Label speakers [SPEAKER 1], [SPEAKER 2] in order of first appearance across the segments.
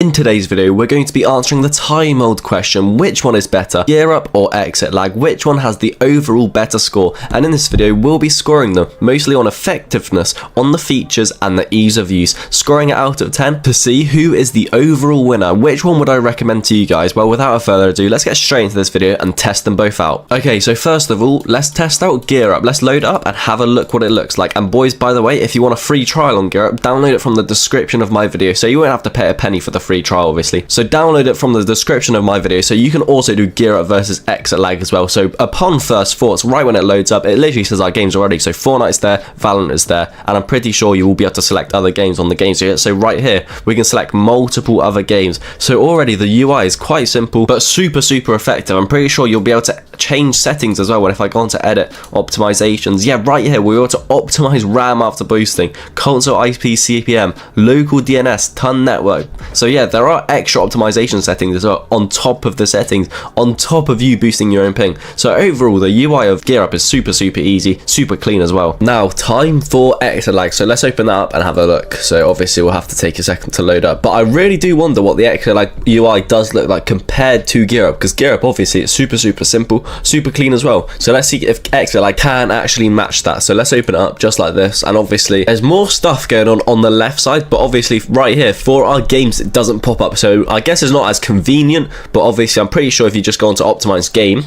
[SPEAKER 1] In today's video, we're going to be answering the time-old question, which one is better, GearUP or ExitLag, which one has the overall better score, and in this video we'll be scoring them, mostly on effectiveness, on the features and the ease of use, scoring it out of 10 to see who is the overall winner. Which one would I recommend to you guys? Well, without further ado, let's get straight into this video and test them both out. Okay, so first of all, let's test out GearUP. Let's load it up and have a look what it looks like. And boys, by the way, if you want a free trial on GearUP, download it from the description of my video, so you won't have to pay a penny for the free trial, obviously. So download it from the description of my video, so you can also do GearUP versus ExitLag as well. So upon first thoughts, right when it loads up, it literally says our games already. So Fortnite's there, Valorant is there, and I'm pretty sure you will be able to select other games on the games here. So right here, we can select multiple other games. So already the UI is quite simple, but super effective. I'm pretty sure you'll be able to change settings as well. When if I go on to edit, optimizations, yeah, right here, we're able to optimize RAM after boosting, console IP CPM, local DNS, ton network. So yeah, there are extra optimization settings as well on top of the settings, on top of you boosting your own ping. So overall, the UI of GearUP is super easy, super clean as well. Now, time for ExitLag. So let's open that up and have a look. So obviously we'll have to take a second to load up, but I really do wonder what the ExitLag UI does look like compared to GearUP, because GearUP obviously it's super simple, super clean as well. So let's see if ExitLag can actually match that. So let's open it up just like this, and obviously there's more stuff going on the left side, but obviously right here for our games it doesn't pop up. So I guess it's not as convenient, but obviously I'm pretty sure if you just go on to optimize game,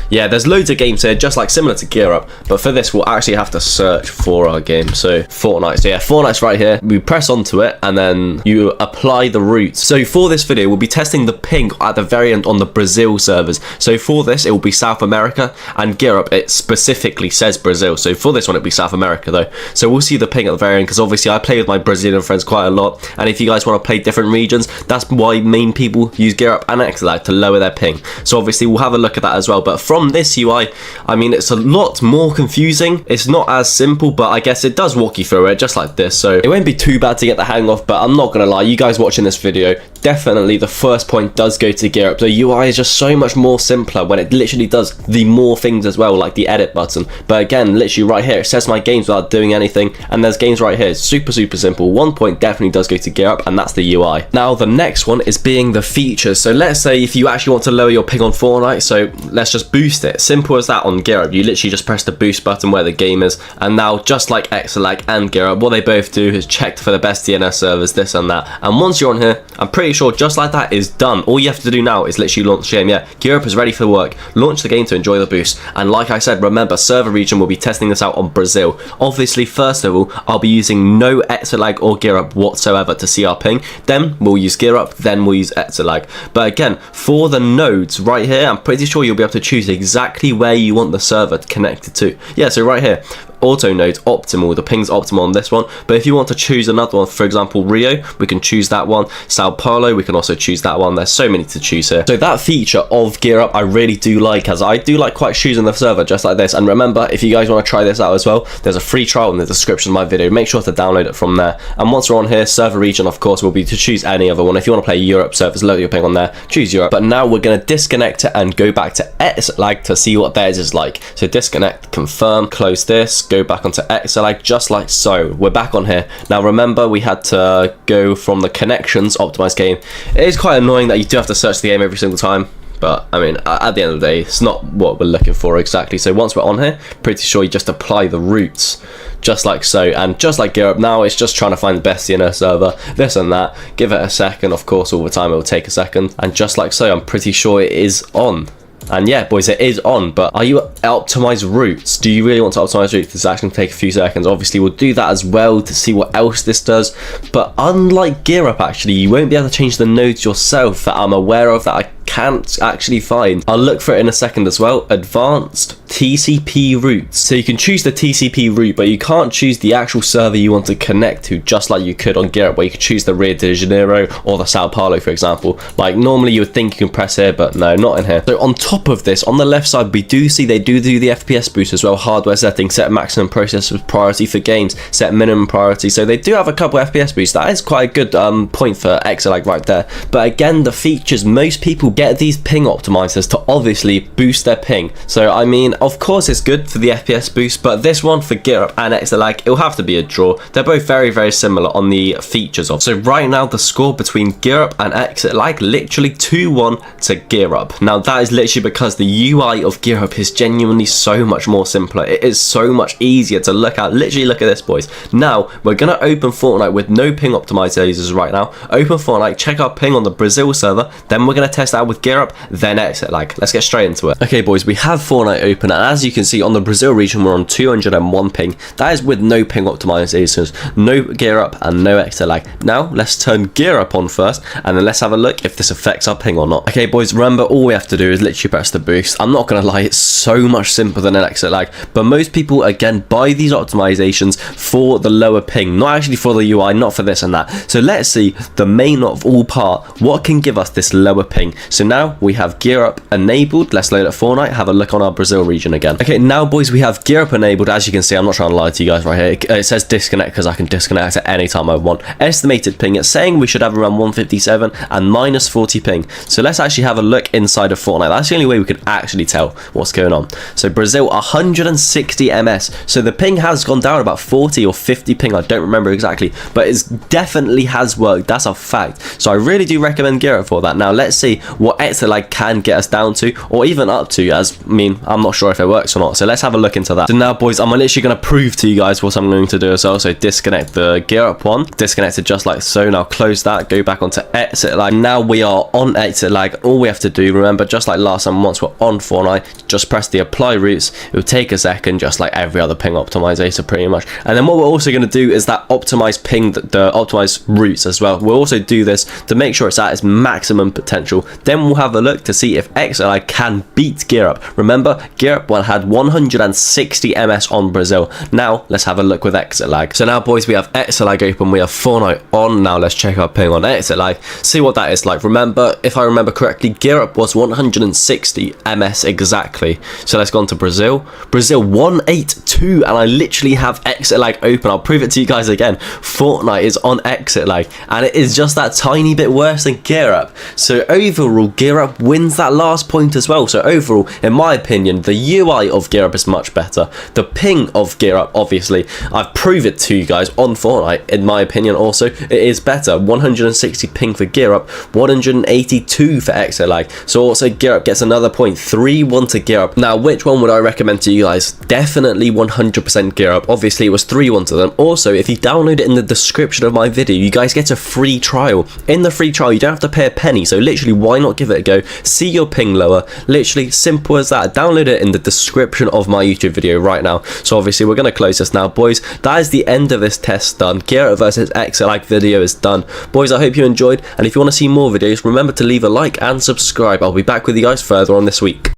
[SPEAKER 1] yeah, there's loads of games here just like similar to GearUP, but for this we'll actually have to search for our game. So Fortnite, so yeah, Fortnite's right here. We press onto it and then you apply the routes. So for this video we'll be testing the ping at the very end on the Brazil servers. So for this it will be South America, and GearUP it specifically says Brazil, so for this one it'll be South America though. So we'll see the ping at the very end, because obviously I play with my Brazilian friends quite a lot, and if you guys want to play different regions, that's why main people use GearUP and ExitLag to lower their ping. So obviously we'll have a look at that as well. But from this UI, I mean, it's a lot more confusing. It's not as simple, but I guess it does walk you through it just like this, so it won't be too bad to get the hang of. But I'm not gonna lie, you guys watching this video, definitely the first point does go to GearUP. The UI is just so much more simpler when it literally does the more things as well, like the edit button. But again, literally right here it says my games without doing anything, and there's games right here. It's super simple. One point definitely does go to GearUP, and that's the UI. Now the next one is being the features. So let's say if you actually want to lower your ping on Fortnite, so let's just boost it. Simple as that on GearUP. You literally just press the boost button where the game is, and now just like ExitLag and GearUP, what they both do is check for the best DNS servers, this and that. And once you're on here, I'm pretty sure just like that is done. All you have to do now is literally launch the game. Yeah, GearUP is ready for work. Launch the game to enjoy the boost. And like I said, remember, server region will be testing this out on Brazil. Obviously, first of all, I'll be using no ExitLag or GearUP whatsoever to see our ping. Then we'll use GearUP, then we'll use ExitLag. But again, for the nodes right here, I'm pretty sure you'll be able to choose exactly where you want the server connected to. Yeah, so right here, auto node optimal, the ping's optimal on this one. But if you want to choose another one, for example Rio, we can choose that one. Sao Paulo, we can also choose that one. There's so many to choose here. So that feature of GearUP I really do like, as I do like quite choosing the server just like this. And remember, if you guys want to try this out as well, there's a free trial in the description of my video. Make sure to download it from there. And once we're on here, server region of course will be to choose any other one. If you want to play Europe servers, load your ping on there, choose Europe. But now we're going to disconnect it and go back to ExitLag to see what theirs is like. So disconnect, confirm, close this, go back onto ExitLag just like so. We're back on here. Now remember, we had to go from the connections, optimize game. It is quite annoying that you do have to search the game every single time, but I mean, at the end of the day, it's not what we're looking for exactly. So once we're on here, pretty sure you just apply the routes just like so. And just like GearUP, now it's just trying to find the best DNS server, this and that. Give it a second, of course, all the time it will take a second. And just like so, I'm pretty sure it is on. And yeah, boys, it is on. But are you optimize routes? Do you really want to optimize routes? This is actually going to take a few seconds. Obviously, we'll do that as well to see what else this does. But unlike GearUP, actually, you won't be able to change the nodes yourself that I'm aware of, that I can't actually find. I'll look for it in a second as well. Advanced TCP routes. So you can choose the TCP route, but you can't choose the actual server you want to connect to, just like you could on GearUP, where you could choose the Rio de Janeiro or the Sao Paulo, for example. Like normally you would think you can press here, but no, not in here. So on top of this, on the left side, we do see they do the FPS boost as well. Hardware settings, set maximum processor priority for games, set minimum priority. So they do have a couple FPS boosts. That is quite a good point for ExitLag right there. But again, the features, most people get these ping optimizers to obviously boost their ping. So I mean, of course it's good for the FPS boost, but this one for GearUP and ExitLag, it'll have to be a draw. They're both very similar on the features of. So right now the score between GearUP and ExitLag, literally 2-1 to GearUP. Now that is literally because the UI of GearUP is genuinely so much more simpler. It is so much easier to look at. Literally look at this, boys. Now we're gonna open Fortnite with no ping optimizers right now. Open Fortnite, check our ping on the Brazil server, then we're gonna test out with GearUP, then ExitLag. Let's get straight into it. Okay boys, we have Fortnite open, and as you can see on the Brazil region we're on 201 ping. That is with no ping optimizations, no GearUP and no ExitLag. Now let's turn GearUP on first, and then let's have a look if this affects our ping or not. Okay boys, remember all we have to do is literally press the boost. I'm not gonna lie, it's so much simpler than an ExitLag, but most people again buy these optimizations for the lower ping, not actually for the UI, not for this and that. So let's see the main of all part, what can give us this lower ping. So now we have GearUP enabled. Let's load up Fortnite, have a look on our Brazil region again. Okay, now boys, we have GearUP enabled. As you can see, I'm not trying to lie to you guys right here. It says disconnect because I can disconnect at any time I want. Estimated ping, it's saying we should have around 157 and minus 40 ping. So let's actually have a look inside of Fortnite. That's the only way we can actually tell what's going on. So Brazil, 160 ms. So the ping has gone down about 40 or 50 ping. I don't remember exactly, but it definitely has worked. That's a fact. So I really do recommend GearUP for that. Now let's see what ExitLag can get us down to, or even up to, as I mean, I'm not sure if it works or not. So let's have a look into that. So now boys, I'm literally going to prove to you guys what I'm going to do as well. So disconnect the GearUP one, disconnect it just like so. Now close that, go back onto ExitLag. Now we are on ExitLag. All we have to do, remember, just like last time, once we're on Fortnite, just press the apply routes. It will take a second, just like every other ping optimizer pretty much. And then what we're also going to do is that optimize ping, the optimized routes as well. We'll also do this to make sure it's at its maximum potential. Then we'll have a look to see if ExitLag can beat GearUP. Remember, GearUP had 160 ms on Brazil. Now let's have a look with ExitLag. So now boys, we have ExitLag open, we have Fortnite on. Now let's check our ping on ExitLag, see what that is like. Remember, if I remember correctly, GearUP was 160 ms exactly. So let's go on to Brazil. Brazil 182, and I literally have ExitLag open. I'll prove it to you guys again. Fortnite is on ExitLag, and it is just that tiny bit worse than GearUP. So overall, GearUP wins that last point as well. So overall, in my opinion, the UI of GearUP is much better. The ping of GearUP, obviously, I've proved it to you guys on Fortnite. In my opinion, also, it is better. 160 ping for GearUP, 182 for ExitLag. So also, GearUP gets another point, 3-1 to GearUP. Now, which one would I recommend to you guys? Definitely 100% GearUP. Obviously, it was 3-1 to them. Also, if you download it in the description of my video, you guys get a free trial. In the free trial, you don't have to pay a penny. So literally, why not give it a go? See your ping lower. Literally, simple as that. Download it in the description of my YouTube video right now. So obviously, we're going to close this now, boys. That is the end of this test done. GearUP versus ExitLag video is done. Boys, I hope you enjoyed. And if you want to see more videos, remember to leave a like and subscribe. I'll be back with you guys further on this week.